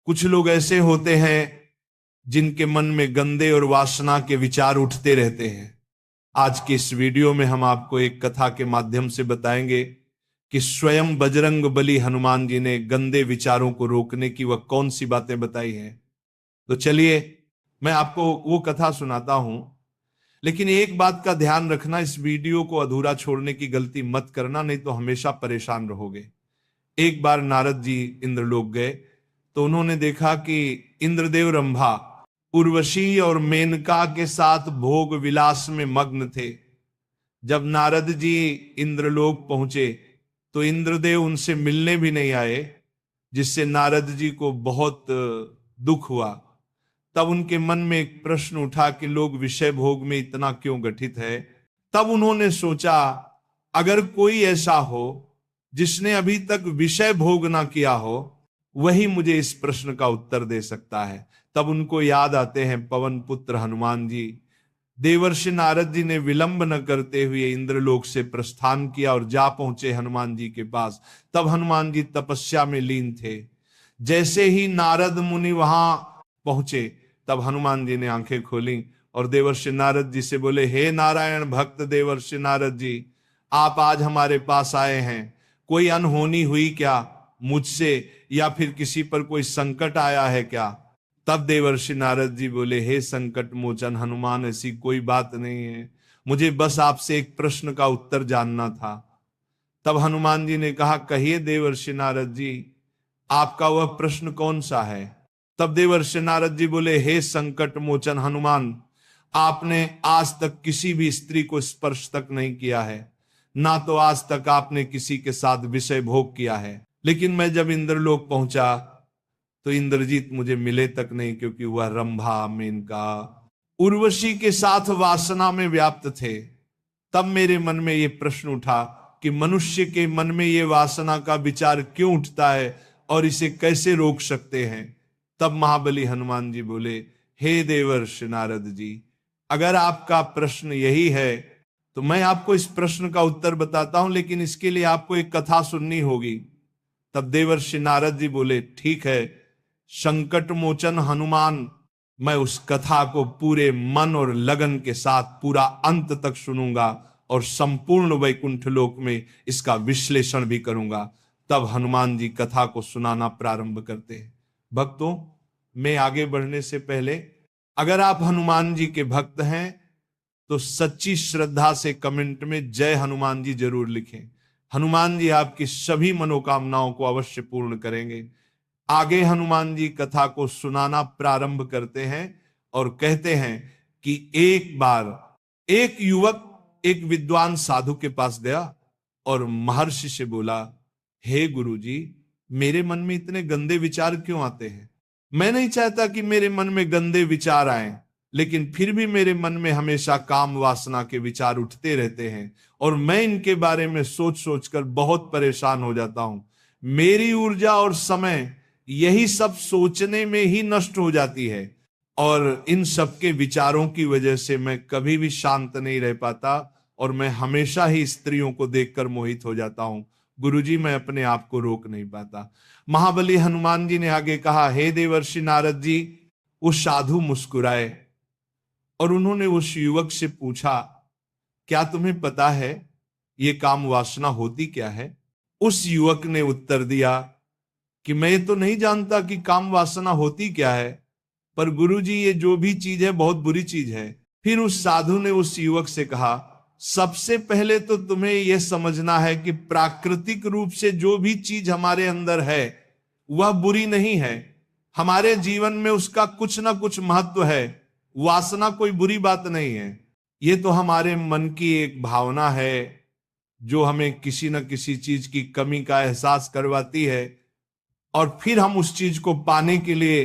कुछ लोग ऐसे होते हैं जिनके मन में गंदे और वासना के विचार उठते रहते हैं। आज की इस वीडियो में हम आपको एक कथा के माध्यम से बताएंगे कि स्वयं बजरंग बली हनुमान जी ने गंदे विचारों को रोकने की वह कौन सी बातें बताई हैं। तो चलिए मैं आपको वो कथा सुनाता हूं, लेकिन एक बात का ध्यान रखना, इस वीडियो को अधूरा छोड़ने की गलती मत करना, नहीं तो हमेशा परेशान रहोगे। एक बार नारद जी इंद्रलोक गए तो उन्होंने देखा कि इंद्रदेव रंभा उर्वशी और मेनका के साथ भोग विलास में मग्न थे। जब नारद जी इंद्रलोक पहुंचे तो इंद्रदेव उनसे मिलने भी नहीं आए, जिससे नारद जी को बहुत दुख हुआ। तब उनके मन में एक प्रश्न उठा कि लोग विषय भोग में इतना क्यों गठित है। तब उन्होंने सोचा, अगर कोई ऐसा हो जिसने अभी तक विषय भोग ना किया हो, वही मुझे इस प्रश्न का उत्तर दे सकता है। तब उनको याद आते हैं पवन पुत्र हनुमान जी। देवर्षि नारद जी ने विलंब न करते हुए इंद्रलोक से प्रस्थान किया और जा पहुंचे हनुमान जी के पास। तब हनुमान जी तपस्या में लीन थे। जैसे ही नारद मुनि वहां पहुंचे, तब हनुमान जी ने आंखें खोली और देवर्षि नारद जी से बोले, हे नारायण भक्त देवर्षि नारद जी, आप आज हमारे पास आए हैं। कोई अनहोनी हुई क्या मुझसे, या फिर किसी पर कोई संकट आया है क्या? तब देवर्षि नारद जी बोले, हे संकट मोचन हनुमान, ऐसी कोई बात नहीं है, मुझे बस आपसे एक प्रश्न का उत्तर जानना था। तब हनुमान जी ने कहा, कहिए देवर्षि नारद जी, आपका वह प्रश्न कौन सा है? तब देवर्षि नारद जी बोले, हे संकट मोचन हनुमान, आपने आज तक किसी भी स्त्री को स्पर्श तक नहीं किया है, ना तो आज तक आपने किसी के साथ विषय भोग किया है। लेकिन मैं जब इंद्रलोक पहुंचा तो इंद्रजीत मुझे मिले तक नहीं, क्योंकि वह रंभा, मेनका, उर्वशी के साथ वासना में व्याप्त थे। तब मेरे मन में यह प्रश्न उठा कि मनुष्य के मन में यह वासना का विचार क्यों उठता है और इसे कैसे रोक सकते हैं। तब महाबली हनुमान जी बोले, हे देवर्षि नारद जी, अगर आपका प्रश्न यही है तो मैं आपको इस प्रश्न का उत्तर बताता हूं, लेकिन इसके लिए आपको एक कथा सुननी होगी। तब देवर्षि नारद जी बोले, ठीक है संकट मोचन हनुमान, मैं उस कथा को पूरे मन और लगन के साथ पूरा अंत तक सुनूंगा और संपूर्ण वैकुंठ लोक में इसका विश्लेषण भी करूंगा। तब हनुमान जी कथा को सुनाना प्रारंभ करते हैं। भक्तों, मैं आगे बढ़ने से पहले, अगर आप हनुमान जी के भक्त हैं तो सच्ची श्रद्धा से कमेंट में जय हनुमान जी जरूर लिखें। हनुमान जी आपकी सभी मनोकामनाओं को अवश्य पूर्ण करेंगे। आगे हनुमान जी कथा को सुनाना प्रारंभ करते हैं और कहते हैं कि एक बार एक युवक एक विद्वान साधु के पास गया और महर्षि से बोला, हे गुरुजी, मेरे मन में इतने गंदे विचार क्यों आते हैं? मैं नहीं चाहता कि मेरे मन में गंदे विचार आए, लेकिन फिर भी मेरे मन में हमेशा काम वासना के विचार उठते रहते हैं और मैं इनके बारे में सोच सोचकर बहुत परेशान हो जाता हूं। मेरी ऊर्जा और समय यही सब सोचने में ही नष्ट हो जाती है और इन सबके विचारों की वजह से मैं कभी भी शांत नहीं रह पाता और मैं हमेशा ही स्त्रियों को देखकर मोहित हो जाता हूं। गुरुजी, मैं अपने आप को रोक नहीं पाता। महाबली हनुमान जी ने आगे कहा, हे देवर्षि नारद जी, वो साधु मुस्कुराए और उन्होंने उस युवक से पूछा, क्या तुम्हें पता है ये काम वासना होती क्या है? उस युवक ने उत्तर दिया कि मैं तो नहीं जानता कि काम वासना होती क्या है, पर गुरुजी ये जो भी चीज है बहुत बुरी चीज है। फिर उस साधु ने उस युवक से कहा, सबसे पहले तो तुम्हें यह समझना है कि प्राकृतिक रूप से जो भी चीज हमारे अंदर है वह बुरी नहीं है। हमारे जीवन में उसका कुछ ना कुछ महत्व है। वासना कोई बुरी बात नहीं है। ये तो हमारे मन की एक भावना है जो हमें किसी न किसी चीज की कमी का एहसास करवाती है और फिर हम उस चीज को पाने के लिए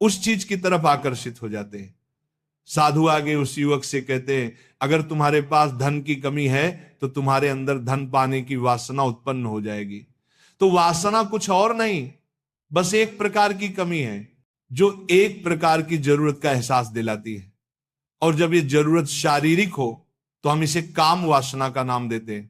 उस चीज की तरफ आकर्षित हो जाते हैं। साधु आगे उस युवक से कहते हैं, अगर तुम्हारे पास धन की कमी है तो तुम्हारे अंदर धन पाने की वासना उत्पन्न हो जाएगी। तो वासना कुछ और नहीं, बस एक प्रकार की कमी है जो एक प्रकार की जरूरत का एहसास दिलाती है। और जब ये जरूरत शारीरिक हो तो हम इसे काम वासना का नाम देते हैं।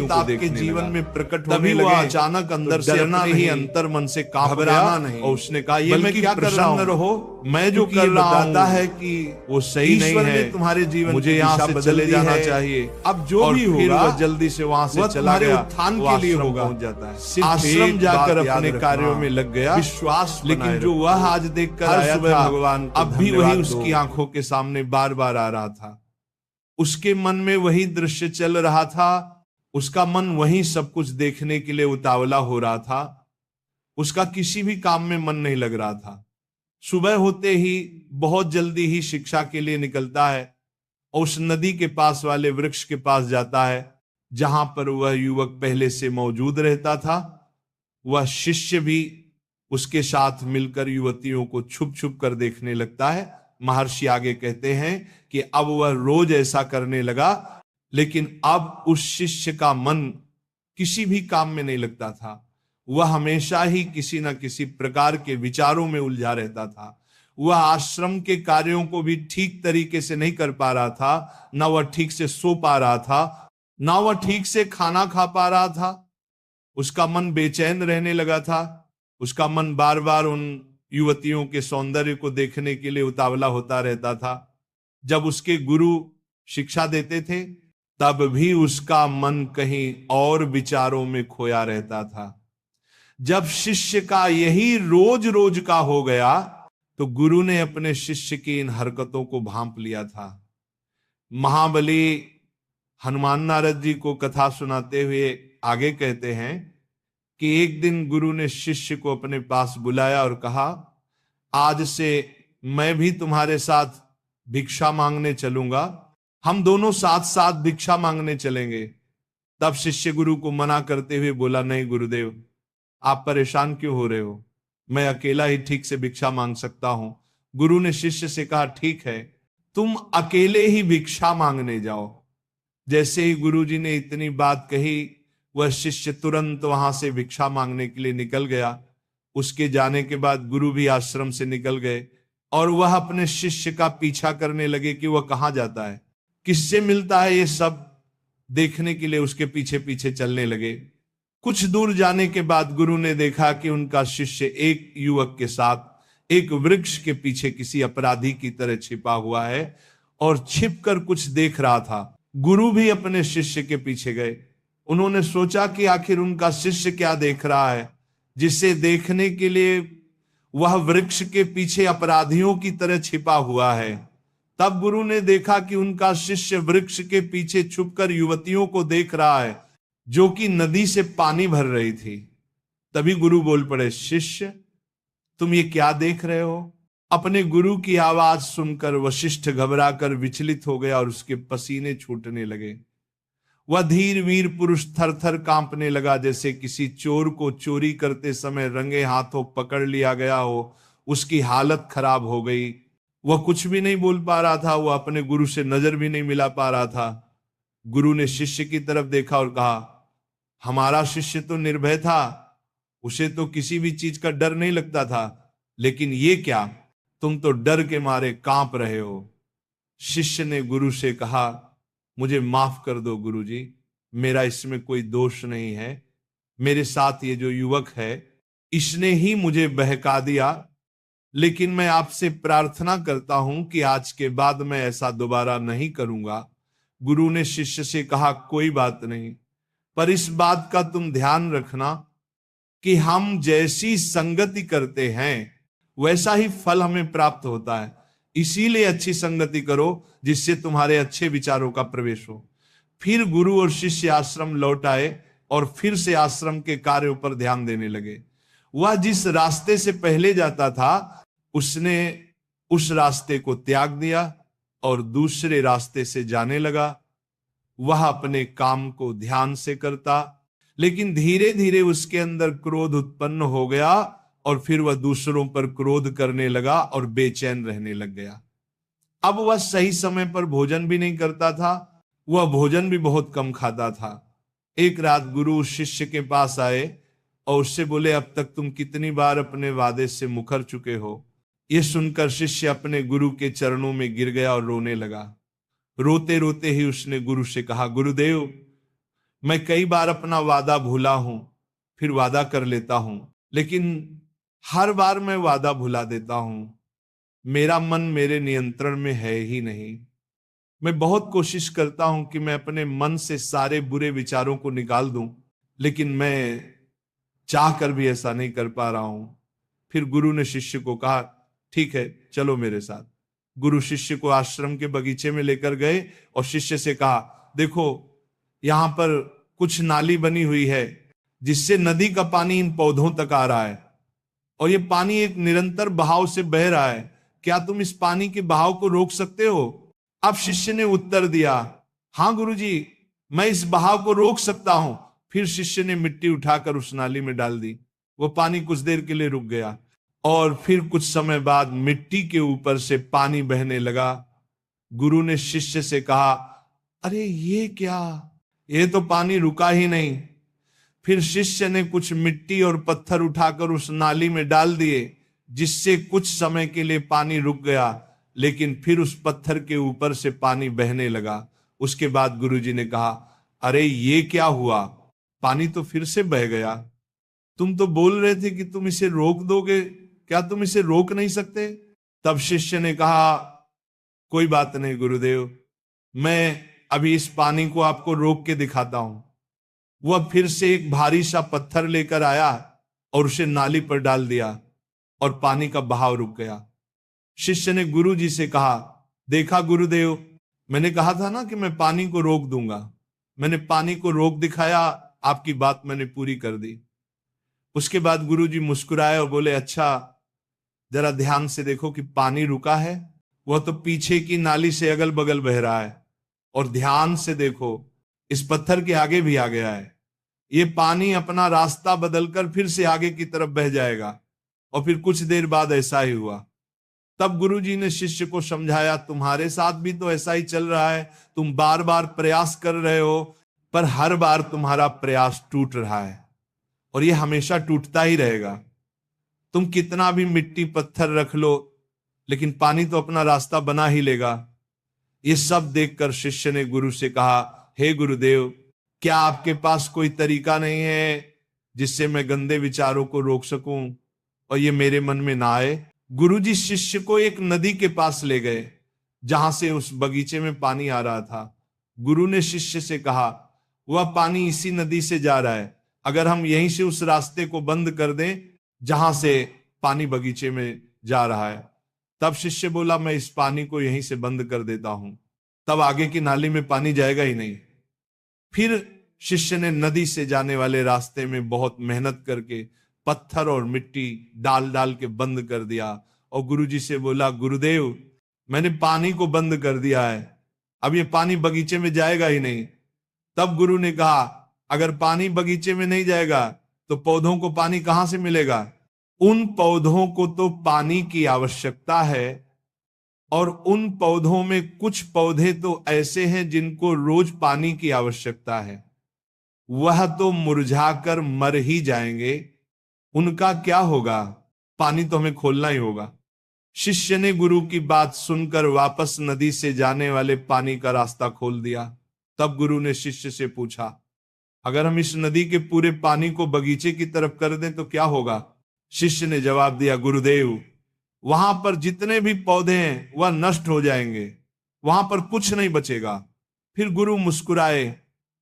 स्थितियों को आपके देखने जीवन लगा। में प्रकट तभी होने वो लगे, अचानक अंदर तो से डरना अपने ही नहीं, अंतर मन से कांप घबराना गया नहीं, और उसने कहा ये मैं बल्कि क्या कर रहा प्रसन्न हूँ, रहो, मैं जो क्योंकि कर ये रहा बताता हूँ है कि वो सही नहीं ईश्वर ने है, तुम्हारे जीवन मुझे की यहाँ दिशा से बदल चले दी जाना है। चाहिए। अब जो और भी फिर होगा वह जल्दी से वहां से वह चला तुम्हारे गया, उत्थान वो के लिए आश्रम होगा। पहुंच जाता है। सिर्फ आश्रम एक जाकर बात याद अपने रखना, कार्यों में लग गया, विश्वास बनाए लेकिन जो रखो। वह आज देखकर हर आया सुबह था भगवान को अब भी वही धन्यवाद उसकी दो। आंखों के सामने बार बार आ रहा था। उसके मन में वही दृश्य चल रहा था, उसका मन वही सब कुछ देखने के लिए उतावला हो रहा था, उसका किसी भी काम में मन नहीं लग रहा था। सुबह होते ही बहुत जल्दी ही शिक्षा के लिए निकलता है और उस नदी के पास वाले वृक्ष के पास जाता है जहां पर वह युवक पहले से मौजूद रहता था। वह शिष्य भी उसके साथ मिलकर युवतियों को छुप छुप कर देखने लगता है। महर्षि आगे कहते हैं कि अब वह रोज ऐसा करने लगा, लेकिन अब उस शिष्य का मन किसी भी काम में नहीं लगता था। वह हमेशा ही किसी न किसी प्रकार के विचारों में उलझा रहता था। वह आश्रम के कार्यों को भी ठीक तरीके से नहीं कर पा रहा था, ना वह ठीक से सो पा रहा था, ना वह ठीक से खाना खा पा रहा था। उसका मन बेचैन रहने लगा था। उसका मन बार बार उन युवतियों के सौंदर्य को देखने के लिए उतावला होता रहता था। जब उसके गुरु शिक्षा देते थे तब भी उसका मन कहीं और विचारों में खोया रहता था। जब शिष्य का यही रोज रोज का हो गया तो गुरु ने अपने शिष्य की इन हरकतों को भांप लिया था। महाबली हनुमान नारद जी को कथा सुनाते हुए आगे कहते हैं कि एक दिन गुरु ने शिष्य को अपने पास बुलाया और कहा, आज से मैं भी तुम्हारे साथ भिक्षा मांगने चलूंगा, हम दोनों साथ साथ भिक्षा मांगने चलेंगे। तब शिष्य गुरु को मना करते हुए बोला, नहीं गुरुदेव, आप परेशान क्यों हो रहे हो, मैं अकेला ही ठीक से भिक्षा मांग सकता हूं। गुरु ने शिष्य से कहा, ठीक है, तुम अकेले ही भिक्षा मांगने जाओ। जैसे ही गुरुजी ने इतनी बात कही, वह शिष्य तुरंत वहां से भिक्षा मांगने के लिए निकल गया। उसके जाने के बाद गुरु भी आश्रम से निकल गए और वह अपने शिष्य का पीछा करने लगे कि वह कहाँ जाता है, किससे मिलता है, ये सब देखने के लिए उसके पीछे पीछे चलने लगे। कुछ दूर जाने के बाद गुरु ने देखा कि उनका शिष्य एक युवक के साथ एक वृक्ष के पीछे किसी अपराधी की तरह छिपा हुआ है और छिपकर कुछ देख रहा था। गुरु भी अपने शिष्य के पीछे गए। उन्होंने सोचा कि आखिर उनका शिष्य क्या देख रहा है जिसे देखने के लिए वह वृक्ष के पीछे अपराधियों की तरह छिपा हुआ है। तब गुरु ने देखा कि उनका शिष्य वृक्ष के पीछे छुपकर युवतियों को देख रहा है जो कि नदी से पानी भर रही थी। तभी गुरु बोल पड़े, शिष्य तुम ये क्या देख रहे हो? अपने गुरु की आवाज सुनकर वशिष्ठ घबराकर विचलित हो गया और उसके पसीने छूटने लगे। वह धीर वीर पुरुष थर थर कांपने लगा, जैसे किसी चोर को चोरी करते समय रंगे हाथों पकड़ लिया गया हो। उसकी हालत खराब हो गई। वह कुछ भी नहीं बोल पा रहा था, वह अपने गुरु से नजर भी नहीं मिला पा रहा था। गुरु ने शिष्य की तरफ देखा और कहा, हमारा शिष्य तो निर्भय था, उसे तो किसी भी चीज का डर नहीं लगता था, लेकिन ये क्या, तुम तो डर के मारे कांप रहे हो। शिष्य ने गुरु से कहा, मुझे माफ कर दो गुरुजी, मेरा इसमें कोई दोष नहीं है। मेरे साथ ये जो युवक है इसने ही मुझे बहका दिया, लेकिन मैं आपसे प्रार्थना करता हूं कि आज के बाद मैं ऐसा दोबारा नहीं करूंगा। गुरु ने शिष्य से कहा, कोई बात नहीं, पर इस बात का तुम ध्यान रखना कि हम जैसी संगति करते हैं वैसा ही फल हमें प्राप्त होता है। इसीलिए अच्छी संगति करो जिससे तुम्हारे अच्छे विचारों का प्रवेश हो। फिर गुरु और शिष्य आश्रम लौट आए और फिर से आश्रम के कार्यों पर ध्यान देने लगे। वह जिस रास्ते से पहले जाता था उसने उस रास्ते को त्याग दिया और दूसरे रास्ते से जाने लगा। वह अपने काम को ध्यान से करता, लेकिन धीरे धीरे उसके अंदर क्रोध उत्पन्न हो गया और फिर वह दूसरों पर क्रोध करने लगा और बेचैन रहने लग गया। अब वह सही समय पर भोजन भी नहीं करता था, वह भोजन भी बहुत कम खाता था। एक रात गुरु शिष्य के पास आए और उससे बोले, अब तक तुम कितनी बार अपने वादे से मुकर चुके हो? यह सुनकर शिष्य अपने गुरु के चरणों में गिर गया और रोने लगा। रोते रोते ही उसने गुरु से कहा, गुरुदेव, मैं कई बार अपना वादा भूला हूं, फिर वादा कर लेता हूं, लेकिन हर बार मैं वादा भुला देता हूं। मेरा मन मेरे नियंत्रण में है ही नहीं। मैं बहुत कोशिश करता हूं कि मैं अपने मन से सारे बुरे विचारों को निकाल दूं, लेकिन मैं चाह कर भी ऐसा नहीं कर पा रहा हूं। फिर गुरु ने शिष्य को कहा, ठीक है, चलो मेरे साथ। गुरु शिष्य को आश्रम के बगीचे में लेकर गए और शिष्य से कहा, देखो यहां पर कुछ नाली बनी हुई है जिससे नदी का पानी इन पौधों तक आ रहा है और ये पानी एक निरंतर बहाव से बह रहा है, क्या तुम इस पानी के बहाव को रोक सकते हो? अब शिष्य ने उत्तर दिया, हाँ गुरुजी, मैं इस बहाव को रोक सकता हूं। फिर शिष्य ने मिट्टी उठाकर उस नाली में डाल दी। वो पानी कुछ देर के लिए रुक गया और फिर कुछ समय बाद मिट्टी के ऊपर से पानी बहने लगा। गुरु ने शिष्य से कहा, अरे ये क्या, ये तो पानी रुका ही नहीं। फिर शिष्य ने कुछ मिट्टी और पत्थर उठाकर उस नाली में डाल दिए, जिससे कुछ समय के लिए पानी रुक गया, लेकिन फिर उस पत्थर के ऊपर से पानी बहने लगा। उसके बाद गुरुजी ने कहा, अरे ये क्या हुआ, पानी तो फिर से बह गया। तुम तो बोल रहे थे कि तुम इसे रोक दोगे, क्या तुम इसे रोक नहीं सकते? तब शिष्य ने कहा, कोई बात नहीं गुरुदेव, मैं अभी इस पानी को आपको रोक के दिखाता हूं। वह फिर से एक भारी सा पत्थर लेकर आया और उसे नाली पर डाल दिया और पानी का बहाव रुक गया। शिष्य ने गुरु जी से कहा, देखा गुरुदेव, मैंने कहा था ना कि मैं पानी को रोक दूंगा। मैंने पानी को रोक दिखाया, आपकी बात मैंने पूरी कर दी। उसके बाद गुरु जी मुस्कुराए और बोले, अच्छा जरा ध्यान से देखो कि पानी रुका है, वह तो पीछे की नाली से अगल बगल बह रहा है, और ध्यान से देखो इस पत्थर के आगे भी आ गया है। ये पानी अपना रास्ता बदलकर फिर से आगे की तरफ बह जाएगा। और फिर कुछ देर बाद ऐसा ही हुआ। तब गुरुजी ने शिष्य को समझाया, तुम्हारे साथ भी तो ऐसा ही चल रहा है, तुम बार बार प्रयास कर रहे हो, पर हर बार तुम्हारा प्रयास टूट रहा है और ये हमेशा टूटता ही रहेगा। तुम कितना भी मिट्टी पत्थर रख लो, लेकिन पानी तो अपना रास्ता बना ही लेगा। ये सब देखकर शिष्य ने गुरु से कहा, हे गुरुदेव, क्या आपके पास कोई तरीका नहीं है जिससे मैं गंदे विचारों को रोक सकूं और ये मेरे मन में ना आए? गुरुजी शिष्य को एक नदी के पास ले गए जहां से उस बगीचे में पानी आ रहा था। गुरु ने शिष्य से कहा, वह पानी इसी नदी से जा रहा है, अगर हम यहीं से उस रास्ते को बंद कर दें जहां से पानी बगीचे में जा रहा है। तब शिष्य बोला, मैं इस पानी को यहीं से बंद कर देता हूं, तब आगे की नाली में पानी जाएगा ही नहीं। फिर शिष्य ने नदी से जाने वाले रास्ते में बहुत मेहनत करके पत्थर और मिट्टी डाल डाल के बंद कर दिया और गुरुजी से बोला, गुरुदेव, मैंने पानी को बंद कर दिया है, अब ये पानी बगीचे में जाएगा ही नहीं। तब गुरु ने कहा, अगर पानी बगीचे में नहीं जाएगा तो पौधों को पानी कहां से मिलेगा? उन पौधों को तो पानी की आवश्यकता है, और उन पौधों में कुछ पौधे तो ऐसे हैं जिनको रोज पानी की आवश्यकता है, वह तो मुरझाकर मर ही जाएंगे, उनका क्या होगा? पानी तो हमें खोलना ही होगा। शिष्य ने गुरु की बात सुनकर वापस नदी से जाने वाले पानी का रास्ता खोल दिया। तब गुरु ने शिष्य से पूछा, अगर हम इस नदी के पूरे पानी को बगीचे की तरफ कर दें तो क्या होगा? शिष्य ने जवाब दिया, गुरुदेव, वहां पर जितने भी पौधे हैं वह नष्ट हो जाएंगे, वहां पर कुछ नहीं बचेगा। फिर गुरु मुस्कुराए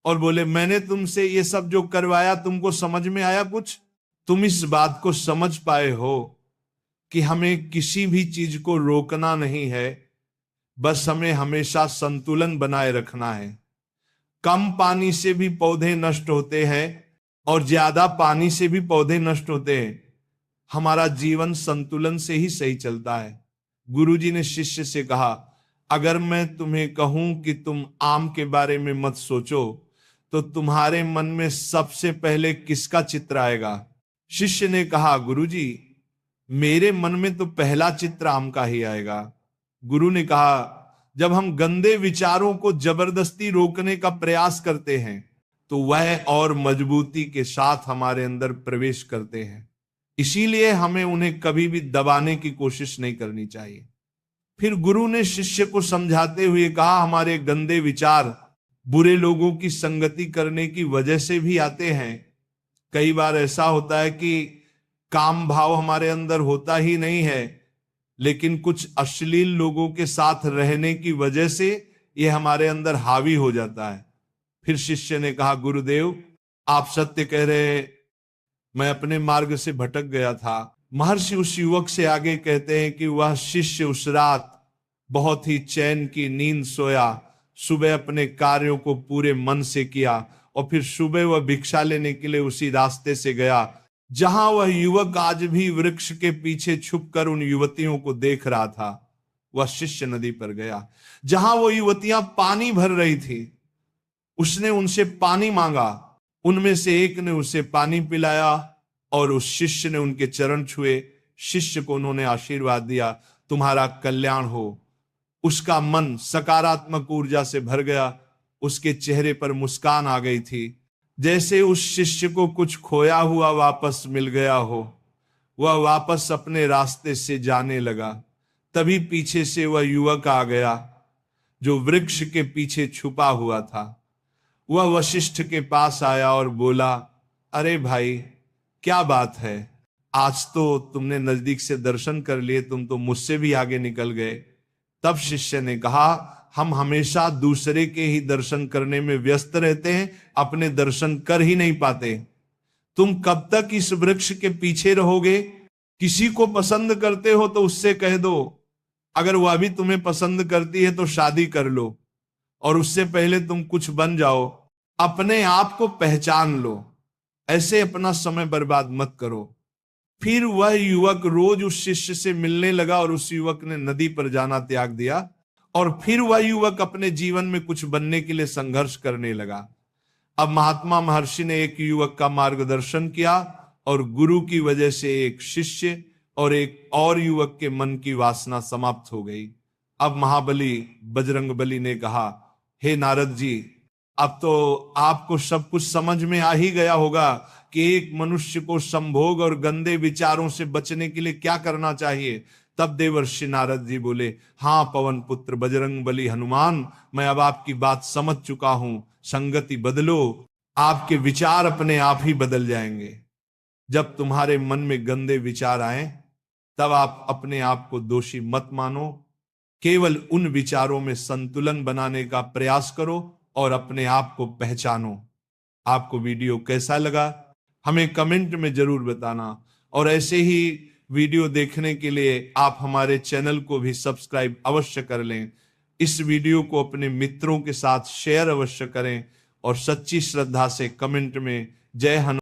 और बोले, मैंने तुमसे ये सब जो करवाया तुमको समझ में आया कुछ? तुम इस बात को समझ पाए हो कि हमें किसी भी चीज को रोकना नहीं है, बस हमें हमेशा संतुलन बनाए रखना है। कम पानी से भी पौधे नष्ट होते हैं और ज्यादा पानी से भी पौधे नष्ट होते हैं। हमारा जीवन संतुलन से ही सही चलता है। गुरुजी ने शिष्य से कहा, अगर मैं तुम्हें कहूं कि तुम आम के बारे में मत सोचो तो तुम्हारे मन में सबसे पहले किसका चित्र आएगा? शिष्य ने कहा, गुरुजी, मेरे मन में तो पहला चित्र आम का ही आएगा। गुरु ने कहा, जब हम गंदे विचारों को जबरदस्ती रोकने का प्रयास करते हैं तो वह और मजबूती के साथ हमारे अंदर प्रवेश करते हैं, इसीलिए हमें उन्हें कभी भी दबाने की कोशिश नहीं करनी चाहिए। फिर गुरु ने शिष्य को समझाते हुए कहा, हमारे गंदे विचार बुरे लोगों की संगति करने की वजह से भी आते हैं। कई बार ऐसा होता है कि काम भाव हमारे अंदर होता ही नहीं है, लेकिन कुछ अश्लील लोगों के साथ रहने की वजह से यह हमारे अंदर हावी हो जाता है। फिर शिष्य ने कहा, गुरुदेव, आप सत्य कह रहे हैं, मैं अपने मार्ग से भटक गया था। महर्षि उस युवक से आगे कहते हैं कि वह शिष्य उस रात बहुत ही चैन की नींद सोया, सुबह अपने कार्यों को पूरे मन से किया और फिर सुबह वह भिक्षा लेने के लिए उसी रास्ते से गया जहां वह युवक आज भी वृक्ष के पीछे छुपकर उन युवतियों को देख रहा था। वह शिष्य नदी पर गया जहां वो युवतियां पानी भर रही थी। उसने उनसे पानी मांगा, उनमें से एक ने उसे पानी पिलाया और उस शिष्य ने उनके चरण छुए। शिष्य को उन्होंने आशीर्वाद दिया, तुम्हारा कल्याण हो। उसका मन सकारात्मक ऊर्जा से भर गया, उसके चेहरे पर मुस्कान आ गई थी, जैसे उस शिष्य को कुछ खोया हुआ वापस मिल गया हो। वह वापस अपने रास्ते से जाने लगा। तभी पीछे से वह युवक आ गया जो वृक्ष के पीछे छुपा हुआ था। वह वशिष्ठ के पास आया और बोला, अरे भाई, क्या बात है, आज तो तुमने नजदीक से दर्शन कर लिए, तुम तो मुझसे भी आगे निकल गए। तब शिष्य ने कहा, हम हमेशा दूसरे के ही दर्शन करने में व्यस्त रहते हैं, अपने दर्शन कर ही नहीं पाते। तुम कब तक इस वृक्ष के पीछे रहोगे? किसी को पसंद करते हो तो उससे कह दो, अगर वह भी तुम्हें पसंद करती है तो शादी कर लो, और उससे पहले तुम कुछ बन जाओ। अपने आप को पहचान लो, ऐसे अपना समय बर्बाद मत करो। फिर वह युवक रोज उस शिष्य से मिलने लगा और उस युवक ने नदी पर जाना त्याग दिया और फिर वह युवक अपने जीवन में कुछ बनने के लिए संघर्ष करने लगा। अब महात्मा महर्षि ने एक युवक का मार्गदर्शन किया और गुरु की वजह से एक शिष्य और एक और युवक के मन की वासना समाप्त हो गई। अब महाबली बजरंगबली ने कहा, हे नारद जी, अब तो आपको सब कुछ समझ में आ ही गया होगा कि एक मनुष्य को संभोग और गंदे विचारों से बचने के लिए क्या करना चाहिए। तब देवर्षि नारद जी बोले, हाँ पवन पुत्र बजरंगबली हनुमान, मैं अब आपकी बात समझ चुका हूं। संगति बदलो, आपके विचार अपने आप ही बदल जाएंगे। जब तुम्हारे मन में गंदे विचार आए तब आप अपने आप को दोषी मत मानो, केवल उन विचारों में संतुलन बनाने का प्रयास करो और अपने आप को पहचानो। आपको वीडियो कैसा लगा हमें कमेंट में जरूर बताना, और ऐसे ही वीडियो देखने के लिए आप हमारे चैनल को भी सब्सक्राइब अवश्य कर लें। इस वीडियो को अपने मित्रों के साथ शेयर अवश्य करें और सच्ची श्रद्धा से कमेंट में जय हनुमान